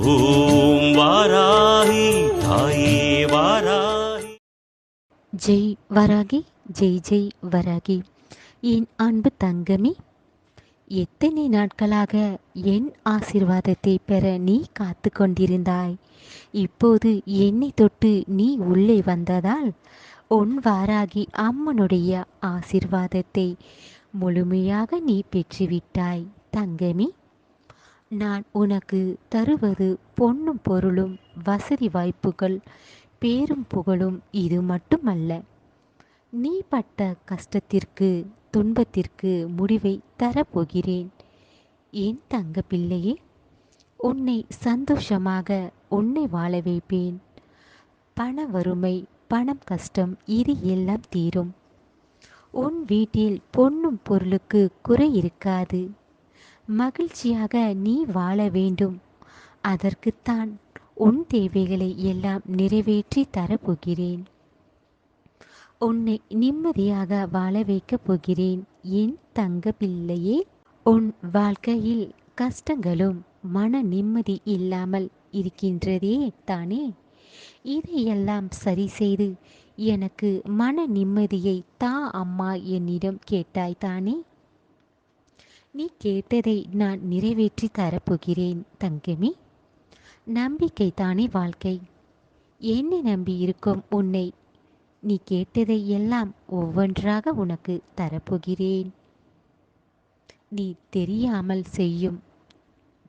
ஓம் வாராகி தாயே வாராகி. ஜெய் வராகி, ஜெய் ஜெய் வராகி. என் அன்பு தங்கமே, எத்தனை நாட்களாக என் ஆசீர்வாதத்தை பெற நீ காத்து கொண்டிருந்தாய். இப்போது என்னை தொட்டு நீ உள்ளே வந்ததால் உன் வாராகி அம்மனுடைய ஆசீர்வாதத்தை முழுமையாக நீ பெற்றுவிட்டாய் தங்கமே. நான் உனக்கு தருவது பொன்னும் பொருளும் வசதி வாய்ப்புகள் பேரும் புகழும் இது மட்டுமல்ல. நீ பட்ட கஷ்டத்திற்கு துன்பத்திற்கு முடிவை தரப்போகிறேன் என் தங்க பிள்ளையே. உன்னை சந்தோஷமாக உன்னை வாழ வைப்பேன். பண வறுமை பணம் கஷ்டம் இது எல்லாம் தீரும். உன் வீட்டில் பொன்னும் பொருளுக்கு குறை இருக்காது. மகிழ்ச்சியாக நீ வாழ வேண்டும். அதற்குத்தான் உன் தேவைகளை எல்லாம் நிறைவேற்றி தரப்போகிறேன். உன்னை நிம்மதியாக வாழ வைக்கப் போகிறேன் என் தங்க பிள்ளையே. உன் வாழ்க்கையில் கஷ்டங்களும் மன நிம்மதி இல்லாமல் இருக்கின்றதே தானே. இதையெல்லாம் சரி செய்து எனக்கு மன நிம்மதியை தா அம்மா என்னிடம் கேட்டாய் தானே. நீ கேட்டதை நான் நிறைவேற்றி தரப்போகிறேன் தங்கமே. நம்பிக்கை தானே வாழ்க்கை. என்னை நம்பி இருக்கும் உன்னை நீ கேட்டதை எல்லாம் ஒவ்வொன்றாக உனக்கு தரப்போகிறேன். நீ தெரியாமல் செய்யும்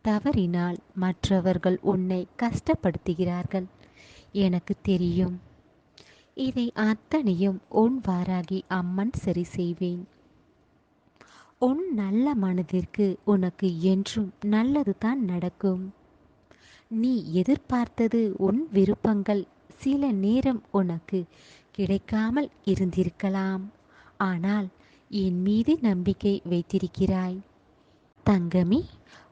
தவறினால் மற்றவர்கள் உன்னை கஷ்டப்படுத்துகிறார்கள், எனக்கு தெரியும். இதை அத்தனையும் உன் வாராகி அம்மன் சரி செய்வேன். உன் நல்ல மனதிற்கு உனக்கு என்றும் நல்லது தான் நடக்கும். நீ எதிர்பார்த்தது உன் விருப்பங்கள் சில நேரம் உனக்கு கிடைக்காமல் இருந்திருக்கலாம். ஆனால் என் மீது நம்பிக்கை வைத்திருக்கிறாய் தங்கமே.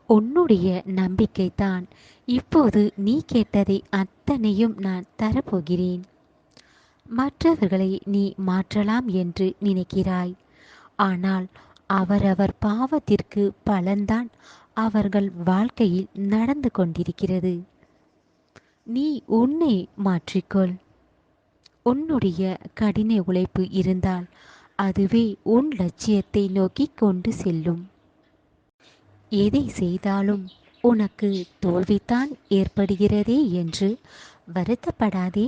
உன்னுடைய நம்பிக்கை தான் இப்போது நீ கேட்டதை அத்தனையும் நான் தரப்போகிறேன். மற்றவர்களை நீ மாற்றலாம் என்று நினைக்கிறாய். ஆனால் அவரவர் பாவத்திற்கு பலன்தான் அவர்கள் வாழ்க்கையில் நடந்து கொண்டிருக்கிறது. நீ உன்னை மாற்றிக்கொள். உன்னுடைய கடின உழைப்பு இருந்தால் அதுவே உன் லட்சியத்தை நோக்கி கொண்டு செல்லும். எதை செய்தாலும் உனக்கு தோல்விதான் ஏற்படுகிறதே என்று வருத்தப்படாதே.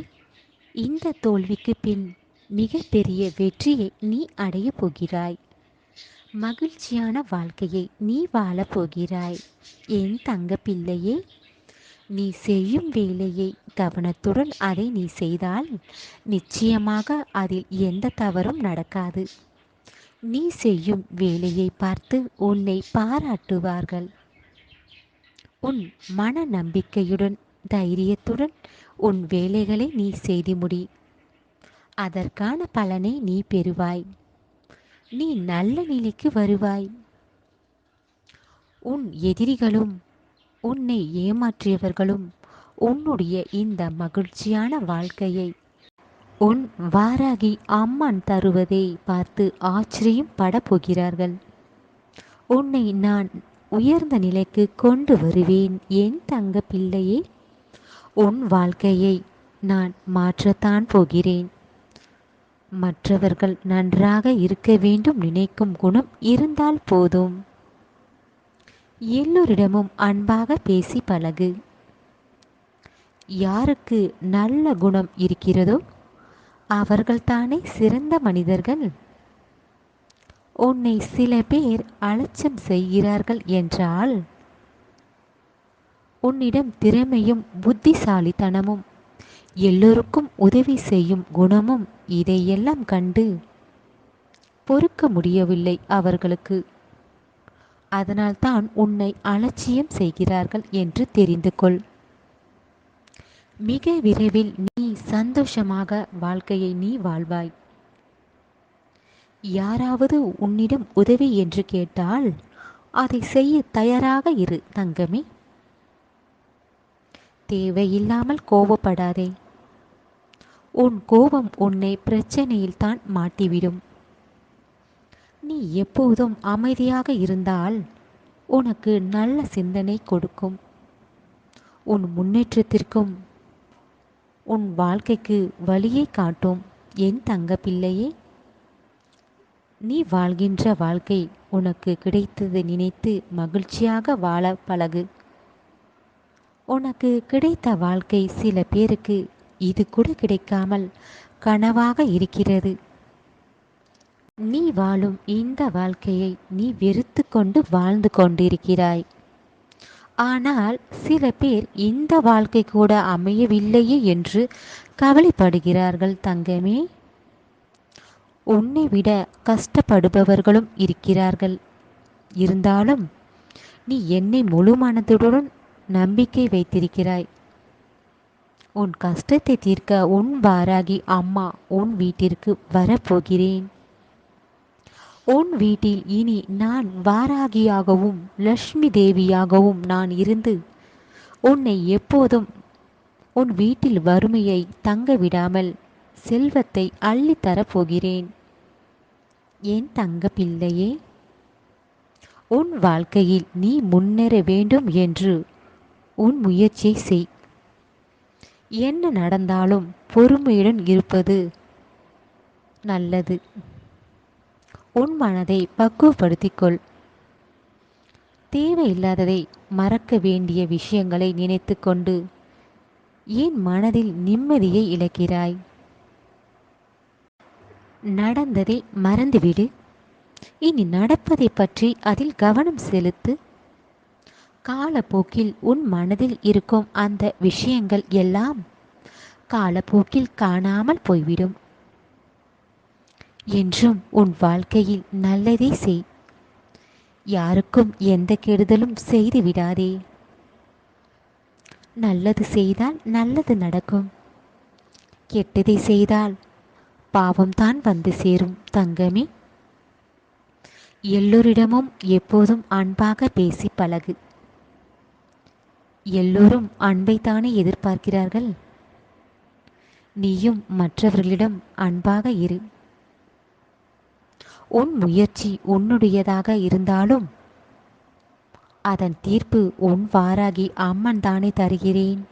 இந்த தோல்விக்கு பின் மிகப்பெரிய வெற்றியை நீ அடையப் போகிறாய். மகிழ்ச்சியான வாழ்க்கையை நீ வாழப் போகிறாய் என் தங்க பிள்ளையே. நீ செய்யும் வேலையை கவனத்துடன் அதை நீ செய்தால் நிச்சயமாக அதில் எந்த தவறும் நடக்காது. நீ செய்யும் வேலையை பார்த்து உன்னை பாராட்டுவார்கள். உன் மன நம்பிக்கையுடன் தைரியத்துடன் உன் வேலைகளை நீ செய்து முடி. அதற்கான பலனை நீ பெறுவாய். நீ நல்ல நிலைக்கு வருவாய். உன் எதிரிகளும் உன்னை ஏமாற்றியவர்களும் உன்னுடைய இந்த மகிழ்ச்சியான வாழ்க்கையை உன் வாராகி அம்மன் தருவதை பார்த்து ஆச்சரியம் பட போகிறார்கள். உன்னை நான் உயர்ந்த நிலைக்கு கொண்டு வருவேன் என் தங்க பிள்ளையே. உன் வாழ்க்கையை நான் மாற்றத்தான் போகிறேன். மற்றவர்கள் நன்றாக இருக்க வேண்டும் நினைக்கும் குணம் இருந்தால் போதும். எல்லோரிடமும் அன்பாக பேசி பழகு. யாருக்கு நல்ல குணம் இருக்கிறதோ அவர்கள்தானே சிறந்த மனிதர்கள். உன்னை சில பேர் அலட்சியம் செய்கிறார்கள் என்றால் உன்னிடம் திறமையும் புத்திசாலித்தனமும் எல்லோருக்கும் உதவி செய்யும் குணமும் இதையெல்லாம் கண்டு பொறுக்க முடியவில்லை அவர்களுக்கு. அதனால்தான் உன்னை அலட்சியம் செய்கிறார்கள் என்று தெரிந்து கொள். மிக விரைவில் நீ சந்தோஷமாக வாழ்க்கையை நீ வாழ்வாய். யாராவது உன்னிடம் உதவி என்று கேட்டால் அதை செய்ய தயாராக இரு தங்கமே. தேவையில்லாமல் கோபப்படாதே. உன் கோபம் உன்னை பிரச்சனையில் தான் மாட்டிவிடும். நீ எப்போதும் அமைதியாக இருந்தால் உனக்கு நல்ல சிந்தனை கொடுக்கும். உன் முன்னேற்றத்திற்கும் உன் வாழ்க்கைக்கு வழியை காட்டும் என் தங்க பிள்ளையே. நீ வாழ்கின்ற வாழ்க்கை உனக்கு கிடைத்ததை நினைத்து மகிழ்ச்சியாக வாழ பழகு. உனக்கு கிடைத்த வாழ்க்கை சில பேருக்கு இது கூட கிடைக்காமல் கனவாக இருக்கிறது. நீ வாழும் இந்த வாழ்க்கையை நீ வெறுத்து கொண்டு வாழ்ந்து கொண்டிருக்கிறாய். ஆனால் சில பேர் இந்த வாழ்க்கை கூட அமையவில்லையே என்று கவலைப்படுகிறார்கள் தங்கமே. உன்னை விட கஷ்டப்படுபவர்களும் இருக்கிறார்கள். இருந்தாலும் நீ என்னை முழு மனதுடன் நம்பிக்கை வைத்திருக்கிறாய். உன் கஷ்டத்தை தீர்க்க உன் வாராகி அம்மா உன் வீட்டிற்கு வரப்போகிறேன். உன் வீட்டில் இனி நான் வாராகியாகவும் லக்ஷ்மி தேவியாகவும் நான் இருந்து உன்னை எப்போதும் உன் வீட்டில் வறுமையை தங்க விடாமல் செல்வத்தை அள்ளித்தரப் போகிறேன். என் தங்க பிள்ளையே, உன் வாழ்க்கையில் நீ முன்னேற வேண்டும் என்று உன் முயற்சியை செய். என்ன நடந்தாலும் பொறுமையுடன் இருப்பது நல்லது. உன் மனதை பக்குவப்படுத்திக்கொள். தேவையில்லாததை மறக்க வேண்டிய விஷயங்களை நினைத்து கொண்டு ஏன் மனதில் நிம்மதியை இழக்கிறாய்? நடந்ததை மறந்துவிடு. இனி நடப்பதை பற்றி அதில் கவனம் செலுத்து. காலப்போக்கில் உன் மனதில் இருக்கும் அந்த விஷயங்கள் எல்லாம் காலப்போக்கில் காணாமல் போய்விடும். என்றும் உன் வாழ்க்கையில் நல்லதே செய். யாருக்கும் எந்த கெடுதலும் செய்து விடாதே. நல்லது செய்தால் நல்லது நடக்கும். கெட்டதை செய்தால் பாவம்தான் வந்து சேரும் தங்கமே. எல்லோரிடமும் எப்போதும் அன்பாக பேசி பழகு. எல்லோரும் அன்பைத்தானே எதிர்பார்க்கிறார்கள். நீயும் மற்றவர்களிடம் அன்பாக இரு. உன் முயற்சி உன்னுடையதாக இருந்தாலும் அதன் தீர்ப்பு உன் வாராகி அம்மன் தானே தருகிறேன்.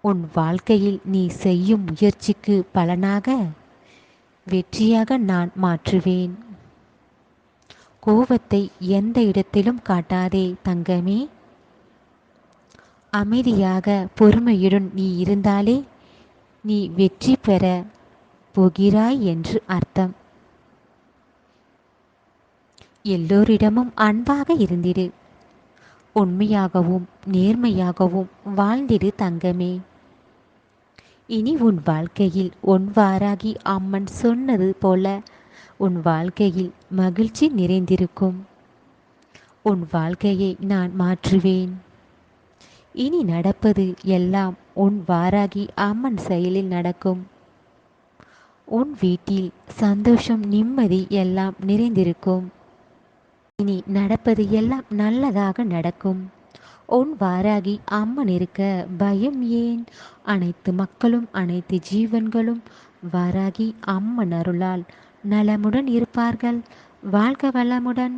உன் வாழ்க்கையில் நீ செய்யும் முயற்சிக்கு பலனாக வெற்றியாக நான் மாற்றுவேன். கோபத்தை எந்த இடத்திலும் காட்டாதே தங்கமே. அமைதியாக பொறுமையுடன் நீ இருந்தாலே நீ வெற்றி பெற போகிறாய் என்று அர்த்தம். எல்லோரிடமும் அன்பாக இருந்திடு. உண்மையாகவும் நேர்மையாகவும் வாழ்ந்திடு தங்கமே. இனி உன் வாழ்க்கையில் உன் வாராகி அம்மன் சொன்னது போல உன் வாழ்க்கையில் மகிழ்ச்சி நிறைந்திருக்கும். உன் வாழ்க்கையை நான் மாற்றுவேன். இனி நடப்பது எல்லாம் உன் வாராகி அம்மன் செயலில் நடக்கும். உன் வீட்டில் சந்தோஷம் நிம்மதி எல்லாம் நிறைந்திருக்கும். இனி நடப்பது எல்லாம் நல்லதாக நடக்கும். உன் வாராகி அம்மன் இருக்க பயம் ஏன்? அனைத்து மக்களும் அனைத்து ஜீவன்களும் வாராகி அம்மன் அருளால் நலமுடன் இருப்பார்கள். வாழ்க வளமுடன்.